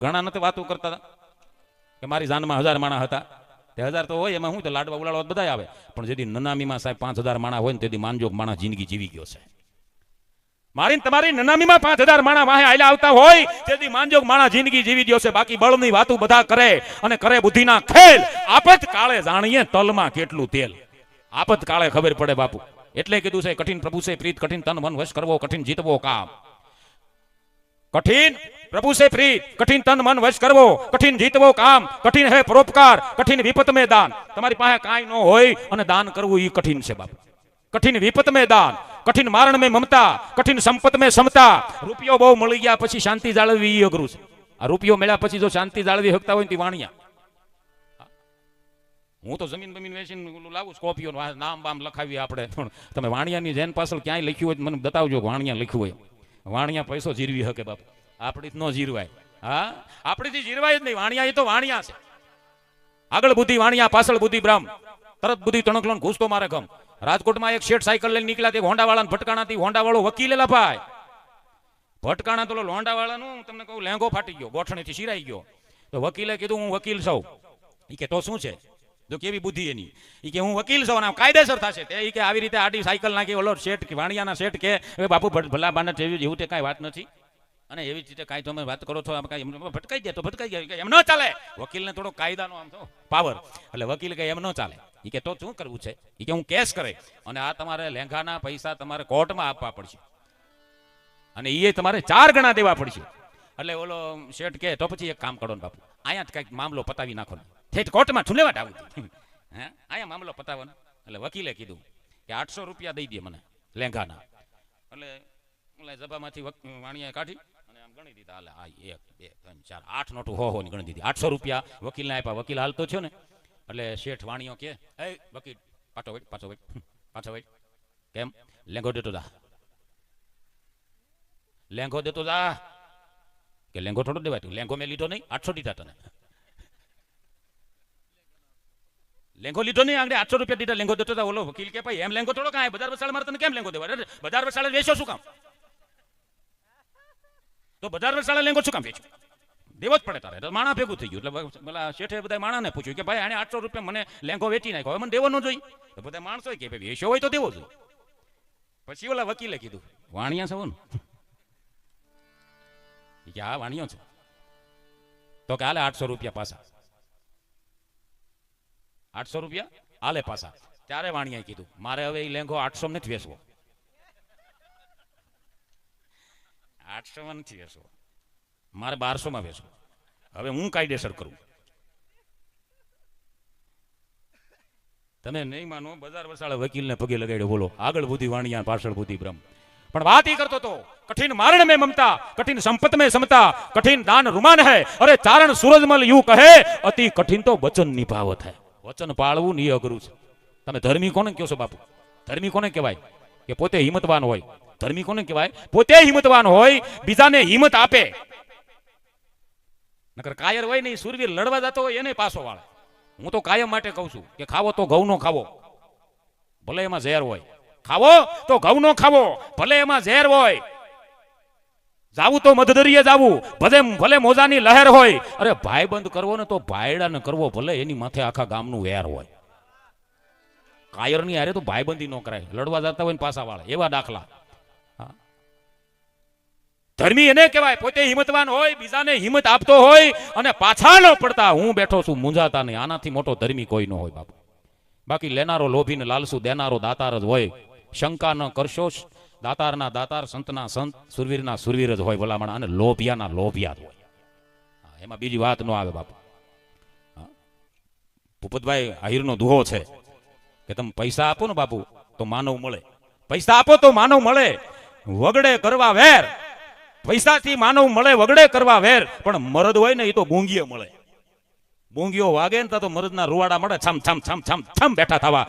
ઘણા નથી વાતો કરતા કે મારી જાનમાં 1000 માણા હતા. તે 1000 તો હોય, એમાં હું તો લાડવા ઉલાડવા બધા આવે, પણ જેથી નનામીમાં સાહેબ 5000 માણા હોય ને તેથી માનજોગ માણસ જિંદગી જીવી ગયો છે. મારી તમારી નનામીમાં 5000 માણા વાહે આયલા આવતા હોય તેથી માનજોગ માણસ જિંદગી જીવી ગયો છે. બાકી બળની વાતો બધા કરે અને કરે બુદ્ધિના ખેલ. આપત કાળે જાણીએ તલમાં કેટલું તેલ. આપત કાળે ખબર પડે બાપુ. એટલે કીધું છે કઠિન પ્રભુ સે પ્રીત, કઠિન તન મન વશ કરવો, કઠિન જીતવો કામ. કઠિન પ્રભુ સે પ્રીત, કઠિન તન મન વશ કરવો, કઠિન જીતવો કામ. કઠિન હે પરોપકાર, કઠિન વિપત में દાન. તમારી પાસે કાંઈ ન હોય અને દાન કરવું એ કઠિન છે બાપુ. કઠિન વિપત में દાન, કઠિન મારણ में મમતા, કઠિન સંપત में સમતા. રૂપિયો બહુ મળી ગયા પછી શાંતિ જાળવવી એ અઘરું છે. આ રૂપિયો મળ્યા પછી જો શાંતિ જાળવી શકતા હોય ને તે વાણિયા. હું તો જમીન બમીન વેચીને લાવું સ્કોર્પિયો, નામ બામ લખાવી આપણે. તમે વાણિયાની જેન પાછળ ક્યાંય લખ્યું હોય મને બતાવજો. વાણિયા લખ્યું હોય. વાણિયા પૈસો જીરવી શકે બાપુ. આપણી ન જીરવાય. હા, આપણીથી જીરવાય જ નહીં. વાણિયા એ તો વાણિયા છે. આગળ બુદ્ધિ વાણિયા, પાછળ બુદ્ધિ બ્રાહ્મ. તરત બુદ્ધિ તણકલો ઘૂસતો મારે ગમ. રાજકોટમાં એક શેઠ સાયકલ લઈને નીકળ્યા, તે હોન્ડાવાળાને ભટકાણાથી હોન્ડાવાળો વકીલેલા ભાઈ. ભટકાણા તો હોન્ડાવાળાનું તમને કહું લેંગો ફાટી ગયો, ગોઠણીથી શિરાઈ ગયો. તો વકીલે કીધું હું વકીલ છું. એ કે તો શું છે? જો કેવી બુદ્ધિ એની. એ કે હું વકીલ છું અને કાયદેસર થશે. તે કે આવી રીતે આડી સાયકલ નાખી ઓલો શેઠ વાણિયાના શેઠ કે હવે બાપુ ભલા બાને જેવું તે કાંઈ વાત નથી અને એવી રીતે કાંઈ તમે વાત કરો છો ભટકાઈ જાય તો ભટકાઈ જાય. એમ ન ચાલે. વકીલને થોડો કાયદાનો આમ તો પાવર. એટલે વકીલ કે એમ ન ચાલે. એ કે તો શું કરવું છે? એ કે હું કેસ કરે અને આ તમારે લેંઘાના પૈસા તમારે કોર્ટમાં આપવા પડશે અને એ તમારે 4 ગણા દેવા પડશે. એટલે ઓલો શેઠ કે તો પછી એક કામ કરો ને બાપુ, અહીંયા જ કંઈક મામલો પતાવી નાખો ને. ઠેઠ કોર્ટમાં ઠુલેવાટ આવું હે, અહીંયા મામલો પતાવવાનો. એટલે વકીલે કીધું કે 800 રૂપિયા દઈ દે મને લેંઘાના. એટલે જબામાંથી વાણિયાએ કાઢી અને આમ ગણી દીધા. હાલે આ 1 2 3 4 8 નોટું હો ની ગણી દીધી. 800 રૂપિયા વકીલને આપ્યા. વકીલ હાલતો થયો ને એટલે શેઠ વાણિયો કે એ વકીલ પાછો વેટ કેમ લેંઘો દેતો જા, લેંઘો દેતો જા. કે લેંઘો થોડો દેવાય તું, લેંઘો મેં લીધો નહીં, 800 દીધા તને. લેંઘો લીધો નહીં, આંગળે 800 રૂપિયા દીધા, લેંઘો દેતો જા. ઓલો વકીલ કે ભાઈ એમ લેંઘો થોડો કાંઈ, બજાર વસાળે મારે તને કેમ લેંઘો દેવા? બજાર વસાળે વેચો શું કામ? તો બજાર વસાળે લેંઘો શું કામ વેચો? દેવો જ પડે તારે. માણા ભેગું થઈ ગયું. એટલે પેલા શેઠે બધા માણાને પૂછ્યું કે ભાઈ આને 800 રૂપિયા મને લેંઘો વેચી નાખ્યો, હવે મને દેવો ન જોઈએ. તો બધા માણસો કે ભાઈ વેચો હોય તો દેવો જોઈએ. પછી ઓલા વકીલે કીધું વાણિયા છો ને? કે હા વાણિયો છે. તો કે હાલે 800 રૂપિયા પાછા. 800 રૂપિયા હાલે પાછા. ત્યારે વાણિયાએ કીધું મારે હવે એ લેંઘો 800 નથી વેચવો, 800 નથી વેચવો, મારે 1200 વેચવો. હવે હું કાયદેસર કરું. તમે નહીં માનો, બજાર વસાળે વકીલને પગે લગાડ્યો. બોલો, આગળ બુદ્ધિ વાણિયા, પાછળ બુદ્ધિ બ્રહ્મ. પણ વાત એ કરતો તો કઠિન મારણ में ममता, कठिन संपत में समता, कठिन दान रुमान है, अरे चारण सूरजमल यूं कहे, अति कठिन तो वचन निभावत है. वचन पाळવું ની અઘરું છે. તમે ધર્મી કોને કહો છો બાપુ? ધર્મી કોને કહેવાય? કે પોતે હિંમતવાન હોય. ધર્મી કોને કહેવાય? પોતે હિંમતવાન હોય, બીજાને હિંમત આપે. નકર કાયર હોય ને સુરવીર લડવા જતો હોય એને પાછો વાળે. હું તો કાયમ માટે કહું છું કે ખાવો તો ઘઉંનો ખાવો, ભલે એમાં ઝેર હોય. ખાવો તો ઘઉંનો ખાવો, ભલે એમાં ઝેર હોય. જાવું તો મધદરિયે જાવું, ભલે મોજાની લહેર હોય. અરે ભાઈબંધ કરવો ને તો ભાઈડાને કરવો, ભલે એની માથે આખા ગામનું વેર હોય. કાયરની હારે તો ભાઈબંધી ન કરાય. લડવા જતા હોય ને પાછા વાળે, એવા દાખલા. ધર્મી એને કહેવાય પોતે હિંમતવાન હોય, બીજાને હિંમત આપતો હોય અને પાછા ન પડતા. હું બેઠો છું મૂંઝાતા નહીં. આનાથી મોટો ધર્મી કોઈ ન હોય બાપુ. બાકી લેનારો લોભીને લાલસુ, દેનારો દાતાર જ હોય. શંકા ન કરશો, દાતારના દાતાર, સંતના સંત, સુરવીરના સુરવીર જ હોય ભલામણ. અને લોભિયાના લોભિયા જ હોય. એમાં બીજી વાત ન આવે બાપુ. ભૂપતભાઈ આહિરનો દુહો છે કે તમે પૈસા આપો ને બાપુ તો માનવ મળે. પૈસા આપો તો માનવ મળે, વગડે કરવા વેર. પૈસાથી માનવ મળે, વગડે કરવા વેર. પણ મરદ હોય ને એ તો બૂંગીએ મળે. બૂંગીઓ વાગે ને તો મરદના રૂવાડા મળે, છમ છમ છમ છમ છમ બેઠા થવા.